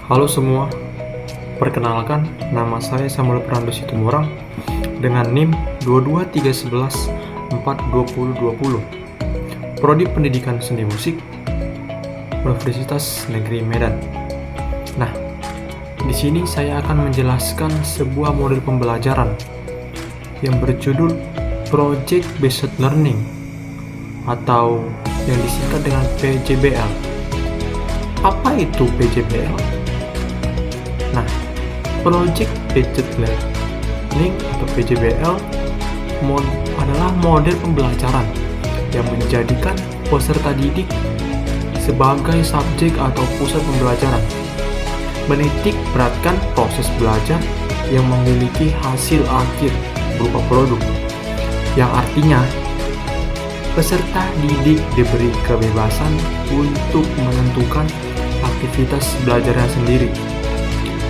Halo semua, perkenalkan nama saya Samuel Prando Situmorang dengan NIM 22311 Prodi Pendidikan Seni Musik Universitas Negeri Medan. Nah, di sini saya akan menjelaskan sebuah model pembelajaran yang berjudul Project Based Learning atau yang disingkat dengan PJBL. Apa itu PJBL? Nah, Project Based Learning atau PJBL adalah model pembelajaran yang menjadikan peserta didik sebagai subjek atau pusat pembelajaran, menitik beratkan proses belajar yang memiliki hasil akhir berupa produk, yang artinya peserta didik diberi kebebasan untuk menentukan aktivitas belajarnya sendiri,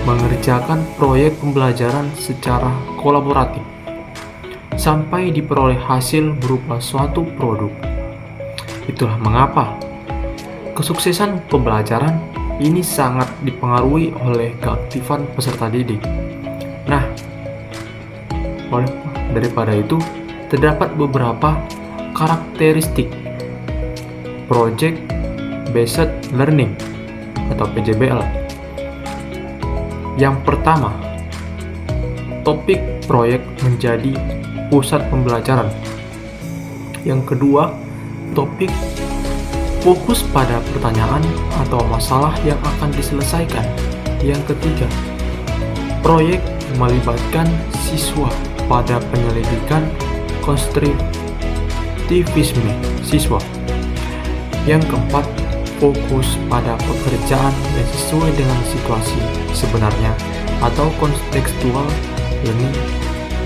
mengerjakan proyek pembelajaran secara kolaboratif, sampai diperoleh hasil berupa suatu produk. Itulah mengapa kesuksesan pembelajaran ini sangat dipengaruhi oleh keaktifan peserta didik. Nah, daripada itu, terdapat beberapa karakteristik Project Based Learning atau PJBL. Yang pertama, topik proyek menjadi pusat pembelajaran. Yang kedua, topik fokus pada pertanyaan atau masalah yang akan diselesaikan. Yang ketiga, proyek melibatkan siswa pada penyelidikan konstruktivisme siswa. Yang keempat, fokus pada pekerjaan yang sesuai dengan situasi sebenarnya atau kontekstual. Ini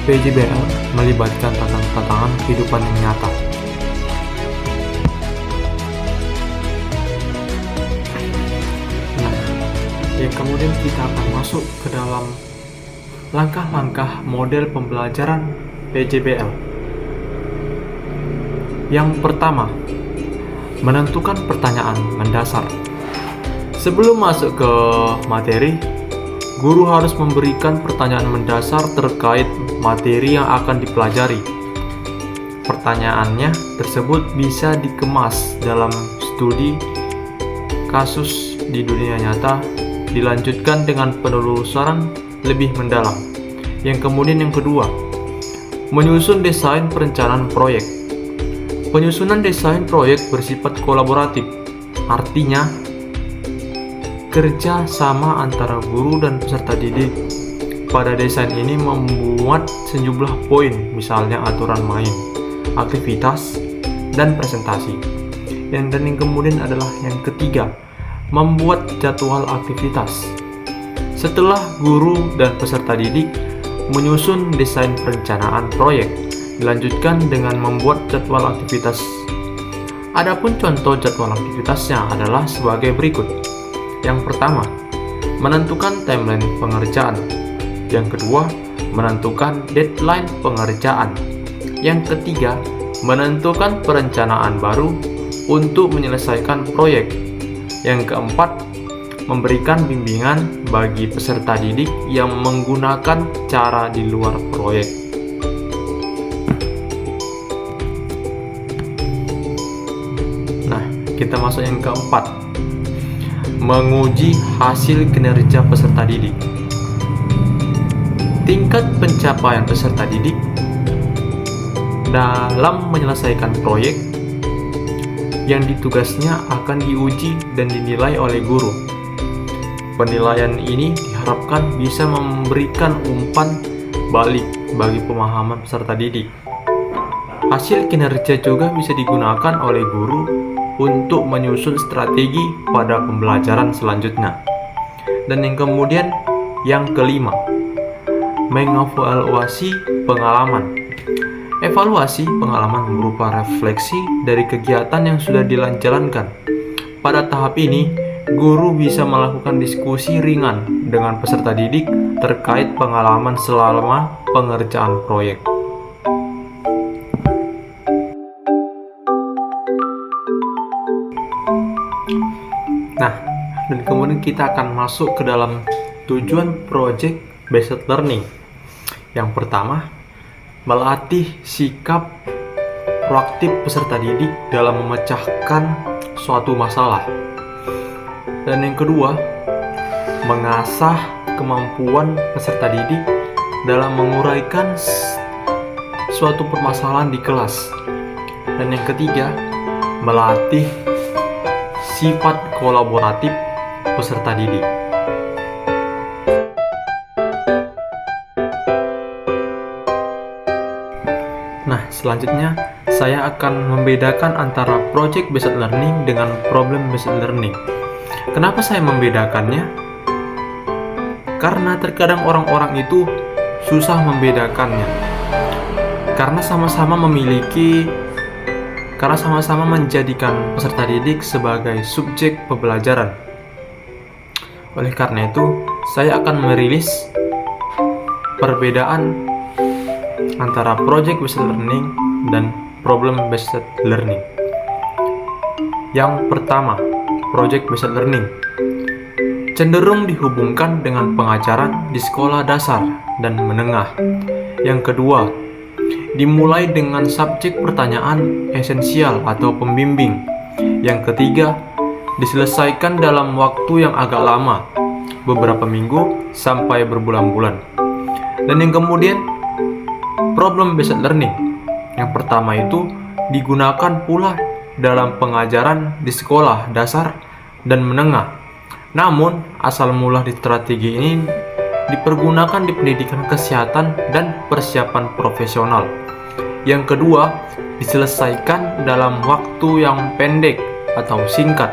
PJBL melibatkan tantangan kehidupan yang nyata. Nah, yang kemudian kita akan masuk ke dalam langkah-langkah model pembelajaran PJBL. Yang pertama, menentukan pertanyaan mendasar. Sebelum masuk ke materi, guru harus memberikan pertanyaan mendasar terkait materi yang akan dipelajari. Pertanyaannya tersebut bisa dikemas dalam studi kasus di dunia nyata, dilanjutkan dengan penelusuran lebih mendalam. Yang kedua, menyusun desain perencanaan proyek. Penyusunan desain proyek bersifat kolaboratif, artinya kerja sama antara guru dan peserta didik. Pada desain ini membuat sejumlah poin, misalnya aturan main, aktivitas, dan presentasi. Dan yang kemudian adalah yang ketiga, membuat jadwal aktivitas. Setelah guru dan peserta didik menyusun desain perencanaan proyek, dilanjutkan dengan membuat jadwal aktivitas. Adapun contoh jadwal aktivitasnya adalah sebagai berikut. Yang pertama, menentukan timeline pengerjaan. Yang kedua, menentukan deadline pengerjaan. Yang ketiga, menentukan perencanaan baru untuk menyelesaikan proyek. Yang keempat, memberikan bimbingan bagi peserta didik yang menggunakan cara di luar proyek. Kita masuk yang keempat, menguji hasil kinerja peserta didik. Tingkat pencapaian peserta didik dalam menyelesaikan proyek yang ditugasnya akan diuji dan dinilai oleh guru. Penilaian ini diharapkan bisa memberikan umpan balik bagi pemahaman peserta didik. Hasil kinerja juga bisa digunakan oleh guru untuk menyusun strategi pada pembelajaran selanjutnya. Dan yang kemudian yang kelima, mengevaluasi pengalaman. Evaluasi pengalaman berupa refleksi dari kegiatan yang sudah dijalankan. Pada tahap ini, guru bisa melakukan diskusi ringan dengan peserta didik terkait pengalaman selama pengerjaan proyek. Nah, dan kemudian kita akan masuk ke dalam tujuan project based learning. Yang pertama, melatih sikap proaktif peserta didik dalam memecahkan suatu masalah. Dan yang kedua, mengasah kemampuan peserta didik dalam menguraikan suatu permasalahan di kelas. Dan yang ketiga, melatih sifat kolaboratif peserta didik. Nah, selanjutnya saya akan membedakan antara project based learning dengan problem based learning. Kenapa saya membedakannya? Karena terkadang orang-orang itu susah membedakannya. Karena sama-sama menjadikan peserta didik sebagai subjek pembelajaran. Oleh karena itu, saya akan merilis perbedaan antara project based learning dan problem based learning. Yang pertama, project based learning cenderung dihubungkan dengan pengajaran di sekolah dasar dan menengah. Yang kedua, dimulai dengan subjek pertanyaan esensial atau pembimbing. Yang ketiga, diselesaikan dalam waktu yang agak lama, beberapa minggu sampai berbulan-bulan. Dan yang kemudian, problem based learning. Yang pertama itu digunakan pula dalam pengajaran di sekolah dasar dan menengah. Namun, asal mula di strategi ini dipergunakan di pendidikan kesehatan dan persiapan profesional. Yang kedua, diselesaikan dalam waktu yang pendek atau singkat.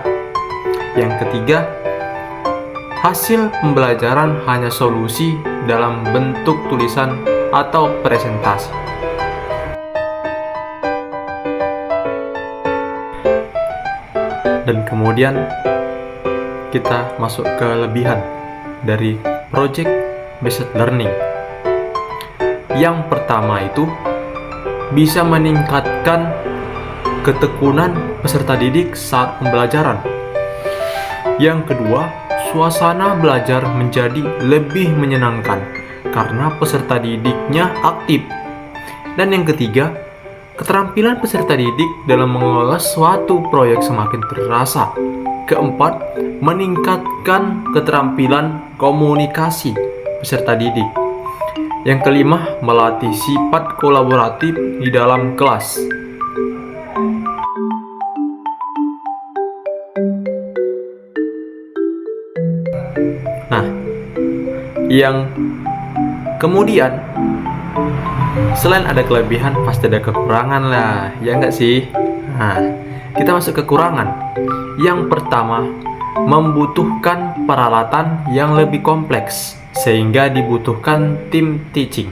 Yang ketiga, hasil pembelajaran hanya solusi dalam bentuk tulisan atau presentasi. Dan kemudian kita masuk ke kelebihan dari project based learning. Yang pertama itu bisa meningkatkan ketekunan peserta didik saat pembelajaran. Yang kedua, suasana belajar menjadi lebih menyenangkan karena peserta didiknya aktif. Dan yang ketiga, keterampilan peserta didik dalam mengelola suatu proyek semakin terasa. Keempat, meningkatkan keterampilan komunikasi peserta didik. Yang kelima, melatih sifat kolaboratif di dalam kelas. Nah, yang kemudian, selain ada kelebihan, pasti ada kekurangan lah, ya enggak sih? Nah, kita masuk ke kekurangan. Yang pertama, membutuhkan peralatan yang lebih kompleks, sehingga dibutuhkan tim teaching.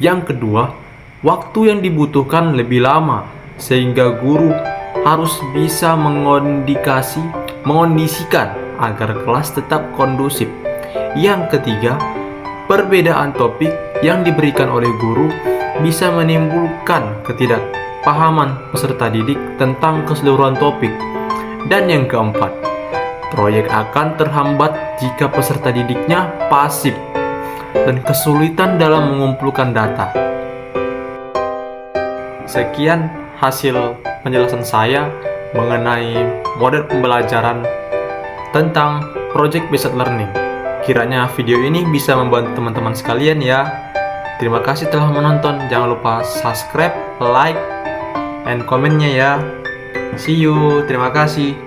Yang kedua, waktu yang dibutuhkan lebih lama, sehingga guru harus bisa mengondisikan agar kelas tetap kondusif. Yang ketiga, perbedaan topik yang diberikan oleh guru bisa menimbulkan ketidakpahaman peserta didik tentang keseluruhan topik. Dan yang keempat, proyek akan terhambat jika peserta didiknya pasif dan kesulitan dalam mengumpulkan data. Sekian hasil penjelasan saya mengenai model pembelajaran tentang project based learning. Kiranya video ini bisa membantu teman-teman sekalian ya. Terima kasih telah menonton. Jangan lupa subscribe, like, and komennya ya. See you. Terima kasih.